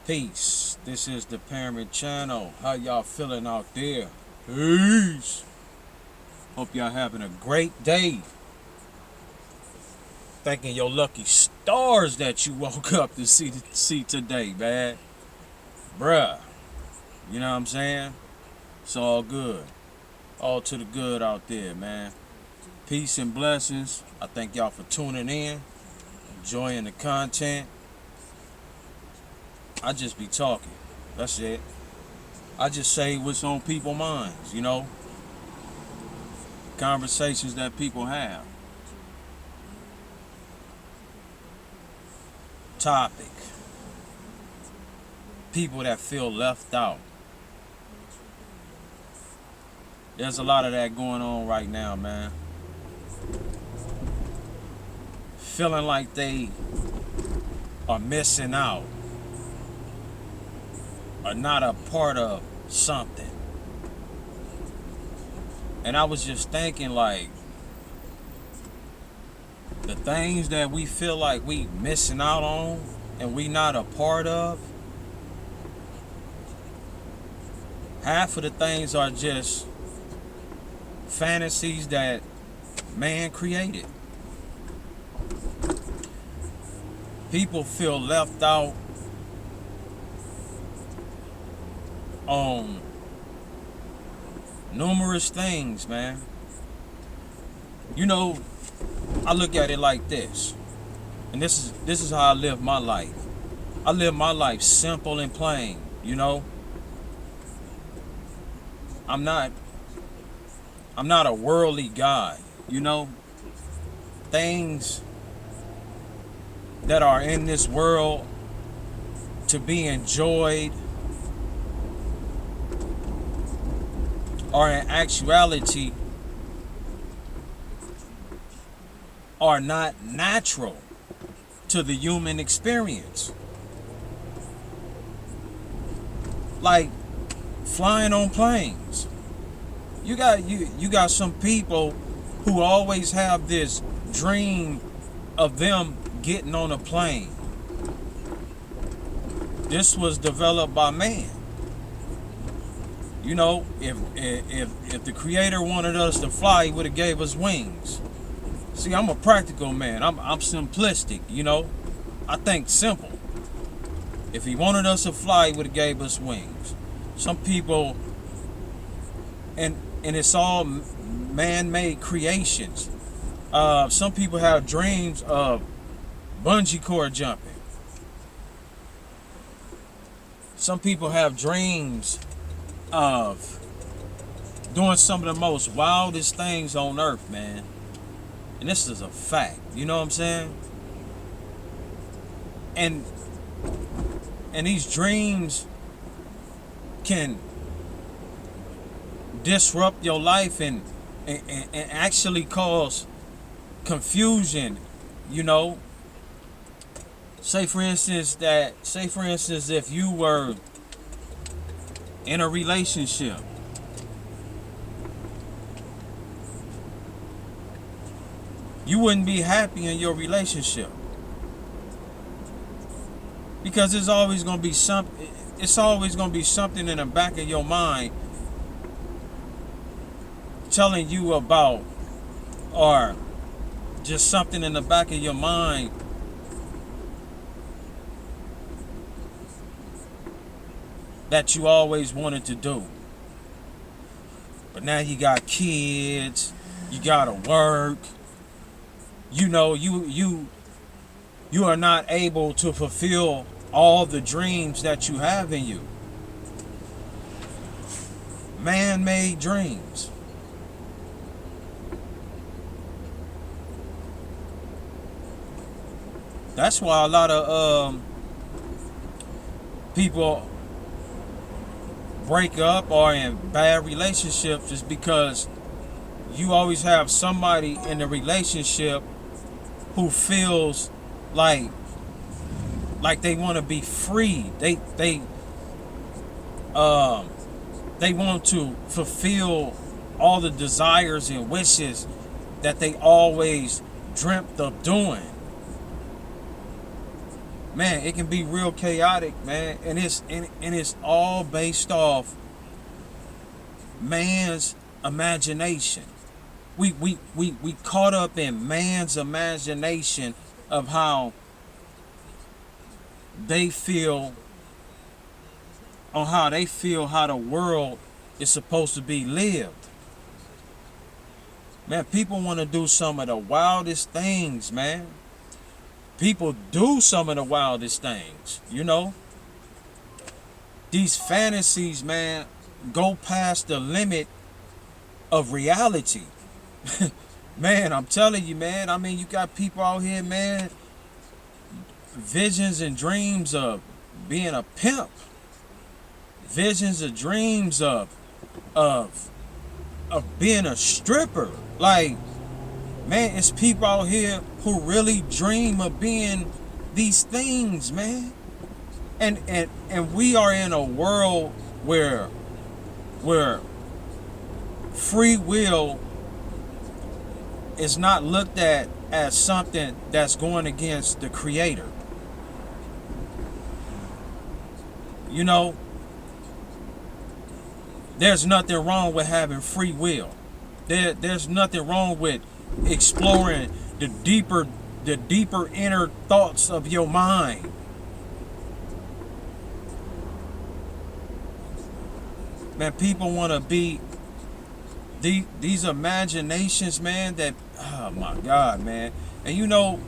Peace. This is the Parent Channel. How y'all feeling out there? Peace. Hope y'all having a great day. Thanking your lucky stars that you woke up to see today, man. Bruh. You know what I'm saying? It's all good. All to the good out there, man. Peace and blessings. I thank y'all for tuning in, enjoying the content. I just be talking. That's it. I just say what's on people's minds, conversations that people have. Topic. People that feel left out. There's a lot of that going on right now, man. Feeling like they are missing out, are not a part of something. And I was just thinking, like, the things that we feel like we missing out on and we not a part of, half of the things are just fantasies that man created. People feel left out on numerous things, man. I look at it like this, and this is how I live my life. I live my life simple and plain. I'm not a worldly guy. Things that are in this world to be enjoyed are in actuality are not natural to the human experience. Like flying on planes. You got some people who always have this dream of them getting on a plane. This was developed by man. If the creator wanted us to fly, he would have gave us wings. See, I'm a practical man. I'm simplistic, I think simple. If he wanted us to fly, he would have gave us wings. Some people, and it's all man-made creations. Some people have dreams of bungee cord jumping. Some people have dreams of doing some of the most wildest things on earth, man. And this is a fact. You know what I'm saying? And these dreams can disrupt your life and actually cause confusion. Say for instance, if you were in a relationship, you wouldn't be happy in your relationship because it's always going to be something in the back of your mind telling you about, or just something in the back of your mind that you always wanted to do. But now you got kids, you gotta work, you are not able to fulfill all the dreams that you have in you. Man-made dreams. That's why a lot of people break up or in bad relationships, is because you always have somebody in the relationship who feels like they want to be free. They want to fulfill all the desires and wishes that they always dreamt of doing. man, it can be real chaotic, man, and it's all based off man's imagination. We caught up in man's imagination of how they feel how the world is supposed to be lived. Man, people want to do some of the wildest things, man. People do some of the wildest things, you know. These fantasies, man, go past the limit of reality. Man, I'm telling you, man. I mean, you got people out here, man, visions and dreams of being a pimp. Visions and dreams of being a stripper. Like, man, it's people out here who really dream of being these things, man. And we are in a world where free will is not looked at as something that's going against the creator. You know, there's nothing wrong with having free will. There's nothing wrong with exploring the deeper inner thoughts of your mind. Man, people want to be these imaginations, man, that, oh my God, man. And you know,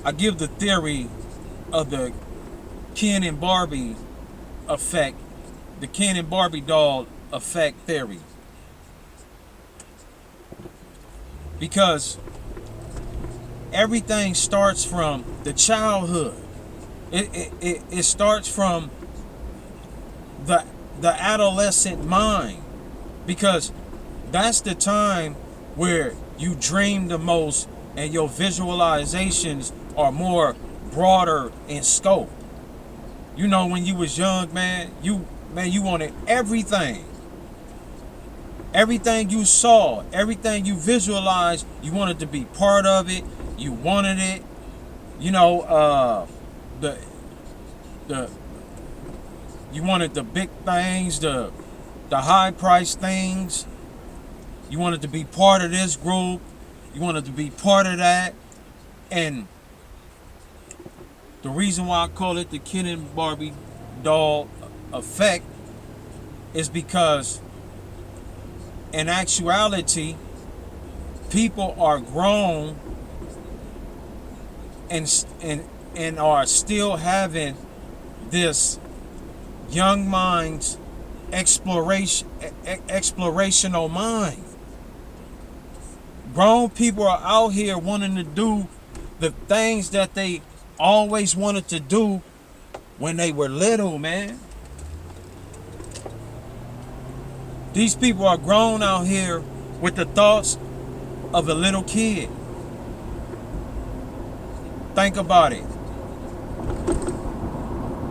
I give the theory of the Ken and Barbie effect, the Ken and Barbie doll effect theory. Because everything starts from the childhood. It starts from the adolescent mind. Because that's the time where you dream the most and your visualizations are more broader in scope. You know, when you was young, man, you wanted everything. Everything you saw, everything you visualized, you wanted to be part of it. You wanted it. You know, you wanted the big things, the high price things. You wanted to be part of this group. You wanted to be part of that. And the reason why I call it the Ken and Barbie doll effect is because in actuality, people are grown and are still having this young mind's explorational mind. Grown people are out here wanting to do the things that they always wanted to do when they were little, man. These people are grown out here with the thoughts of a little kid. Think about it.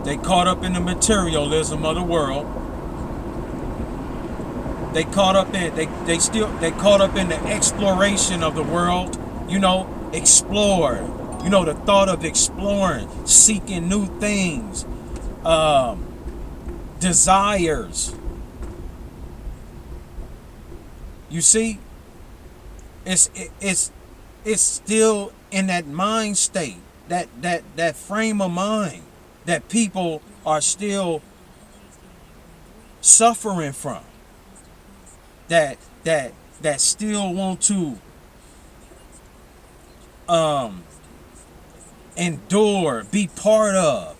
They caught up in the materialism of the world. They caught up in they caught up in the exploration of the world. You know, explore. You know, the thought of exploring, seeking new things, desires. You see, it's still in that mind state, that frame of mind that people are still suffering from. That still want to endure, be part of.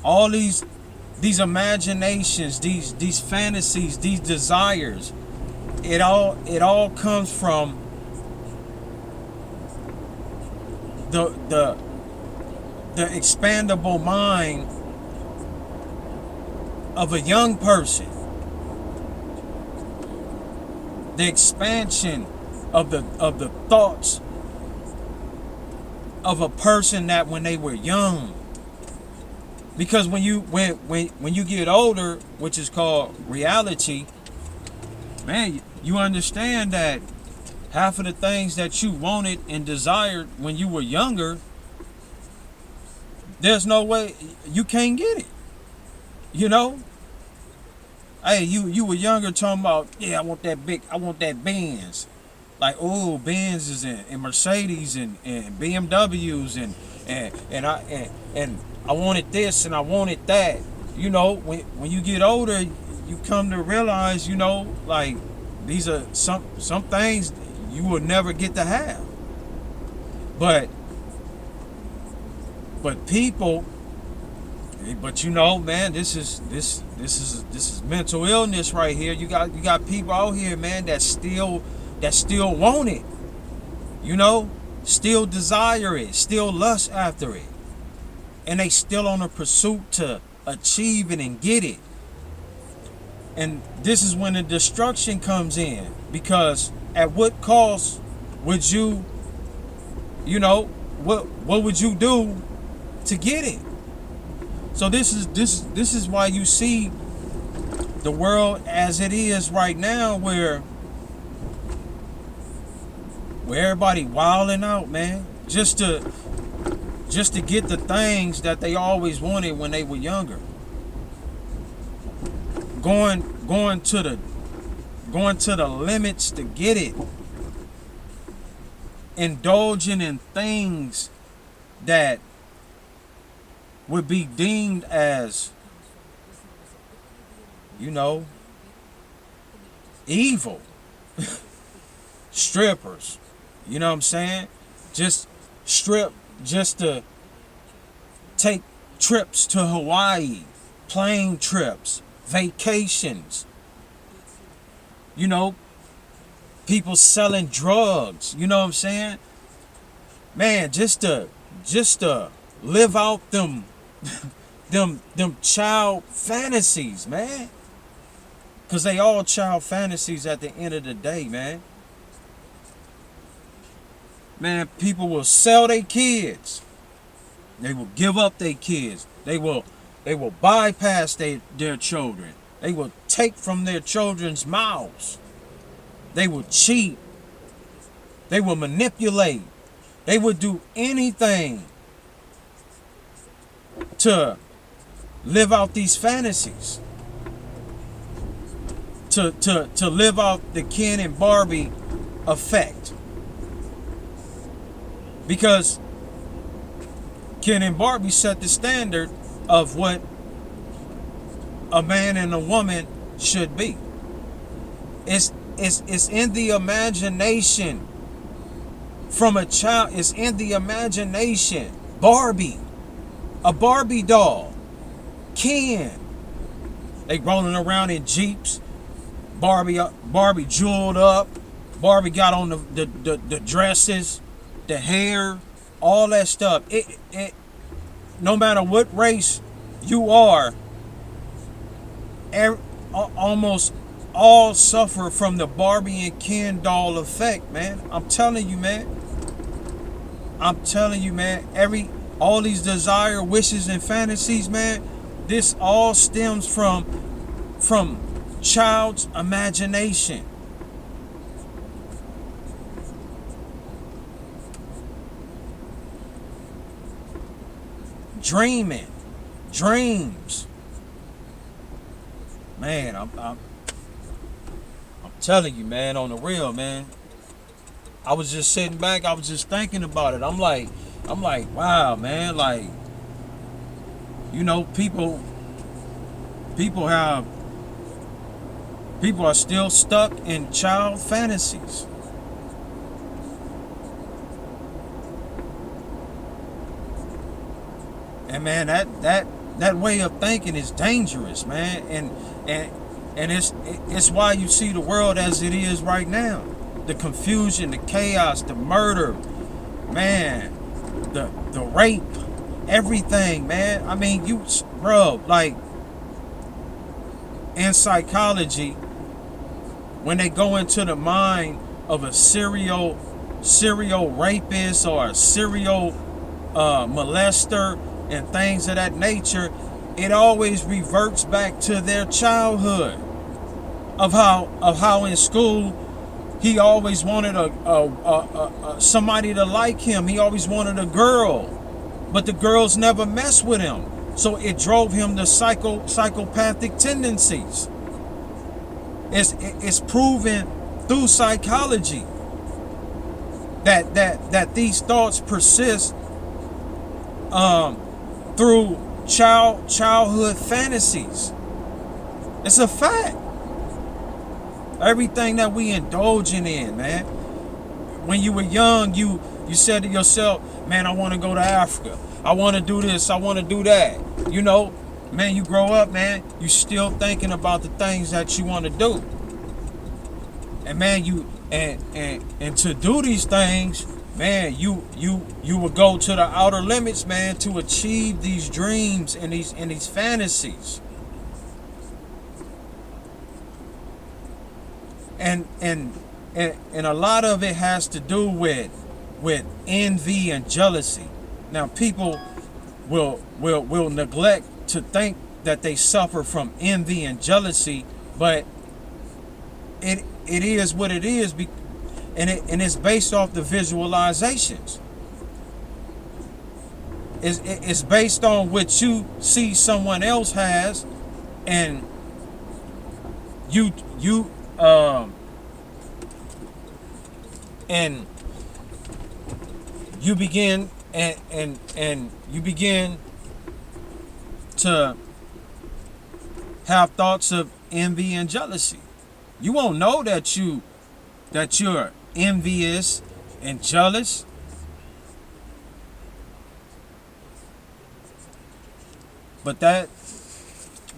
All these imaginations, these fantasies, these desires, it all comes from the expandable mind of a young person. The expansion of the thoughts of a person that when they were young. Because when you get older, which is called reality, man, you understand that Half of the things that you wanted and desired when you were younger, there's no way you can't get it. You know? Hey, you were younger talking about, yeah, I want that Benz. Like, oh, Benzes and Mercedes and BMWs and I wanted this and I wanted that. You know, when you get older, you come to realize, you know, like these are some things you will never get to have. But people, but you know, man, this is mental illness right here. You got people out here, man, that still want it. You know, still desire it, still lust after it. And they still on a pursuit to achieve it and get it. And this is when the destruction comes in, because at what cost would you, you know, what would you do to get it? So this is why you see the world as it is right now, where everybody wilding out, man, just to get the things that they always wanted when they were younger. Going to the limits to get it. Indulging in things that would be deemed as, you know, evil. Strippers. You know what I'm saying? Just strip just to take trips to Hawaii, plane trips, vacations. You know, people selling drugs, you know what I'm saying? Man, just to live out them child fantasies, man. Cause they all child fantasies at the end of the day, man. Man, people will sell their kids. They will give up their kids. They will bypass their children. They will take from their children's mouths. They will cheat. They will manipulate. They will do anything to live out these fantasies. To live out the Ken and Barbie effect. Because Ken and Barbie set the standard of what a man and a woman should be. It's in the imagination from a child. It's in the imagination. Barbie, a Barbie doll, Ken. They rolling around in Jeeps. Barbie jeweled up. Barbie got on the dresses, the hair, all that stuff. It no matter what race you are, almost all suffer from the Barbie and Ken doll effect, man. I'm telling you, man. All these desire, wishes, and fantasies, man. This all stems from child's imagination. Dreams. Man, I'm telling you, man, on the real, man. I was just sitting back, I was just thinking about it. I'm like, wow, man, like, you know, people are still stuck in child fantasies. And man, that way of thinking is dangerous, man. And it's why you see the world as it is right now. The confusion, the chaos, the murder, man, the rape, everything, man. I mean, like, in psychology, when they go into the mind of a serial rapist or a serial molester and things of that nature, it always reverts back to their childhood of how in school He always wanted somebody to like him. He always wanted a girl, but the girls never messed with him. So it drove him to psychopathic tendencies. It's proven through psychology that these thoughts persist through childhood fantasies. It's a fact. Everything that we indulging in, man. When you were young, you said to yourself, man, I want to go to Africa. I want to do this. I want to do that. You know, man, you grow up, man, you still thinking about the things that you want to do. And man, and to do these things, man, you would go to the outer limits, man, to achieve these dreams and these fantasies. And a lot of it has to do with envy and jealousy. Now, people will neglect to think that they suffer from envy and jealousy, but it is what it is, and it's based off the visualizations. It's based on what you see someone else has, and you begin and you begin to have thoughts of envy and jealousy. You won't know that you're envious and jealous. But that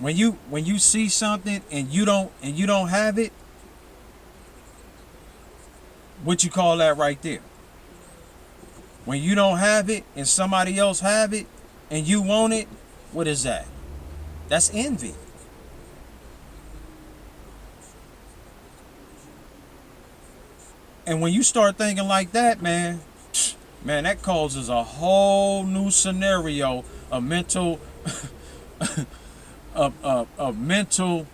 when you see something and you don't have it, what you call that right there? When you don't have it and somebody else have it and you want it, what is that? That's envy. And when you start thinking like that, man, that causes a whole new scenario of mental of mental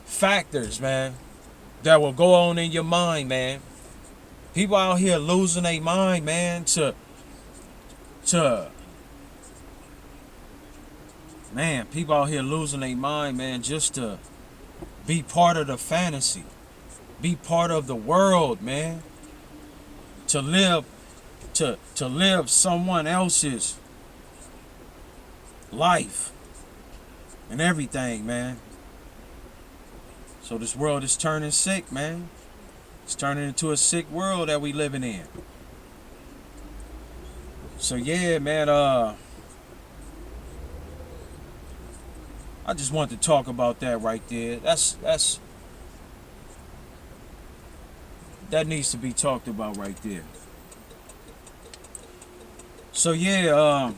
factors, man, that will go on in your mind, man. People out here losing their mind, man, to man, people out here losing their mind, man, just to be part of the fantasy, be part of the world, man, to live someone else's life and everything, man. So this world is turning sick, man. It's turning into a sick world that we living in. So yeah, man, I just want to talk about that right there. That needs to be talked about right there. So yeah,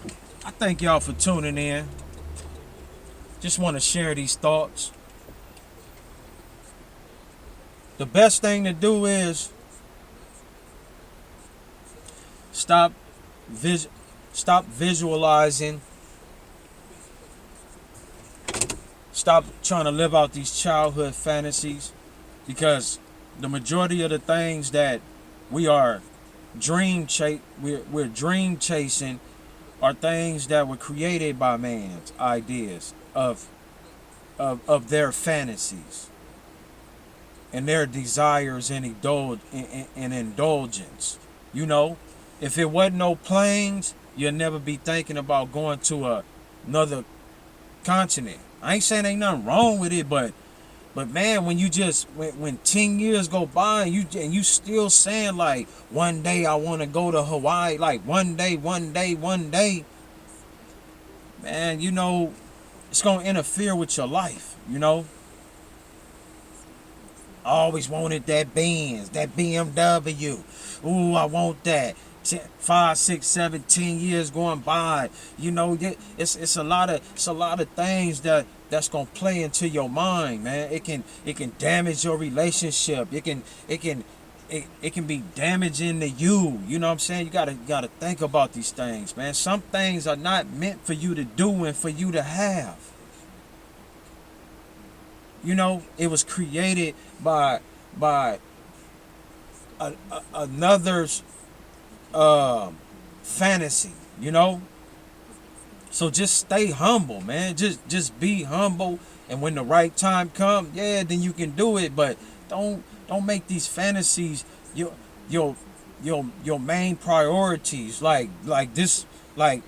I thank y'all for tuning in. Just want to share these thoughts. The best thing to do is stop visualizing. Stop trying to live out these childhood fantasies, because the majority of the things that we are we're dream chasing are things that were created by man's ideas of their fantasies and their desires and indulgence. You know, if it wasn't no planes, you'll never be thinking about going to another continent. I ain't saying ain't nothing wrong with it, but man, when you when 10 years go by and you still saying like, one day I want to go to Hawaii, like one day, man, you know, it's gonna interfere with your life, you know. I always wanted that Benz, that BMW. Ooh, I want that. 5, 6, 7, 10 years going by, you know, it's a lot of things that's gonna play into your mind, man. It can damage your relationship. It can be damaging to you. You know what I'm saying? You gotta think about these things, man. Some things are not meant for you to do and for you to have. You know, it was created by another's uh, fantasy, you know. So just stay humble, man. Just be humble, and when the right time comes, yeah, then you can do it. But don't make these fantasies your your your main priorities. Like this, like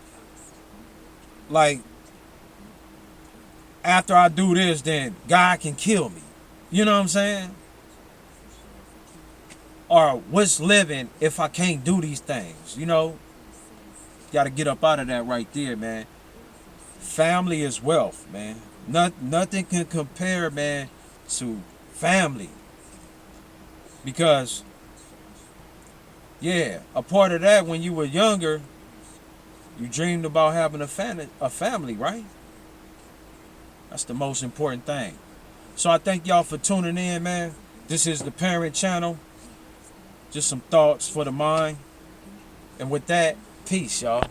after I do this, then God can kill me. You know what I'm saying? Or what's living if I can't do these things? You know, got to get up out of that right there, man. Family is wealth, man. Nothing can compare, man, to family. Because, yeah, a part of that when you were younger, you dreamed about having a family, right? That's the most important thing. So I thank y'all for tuning in, man. This is the Parent Channel. Just some thoughts for the mind. And with that, peace, y'all.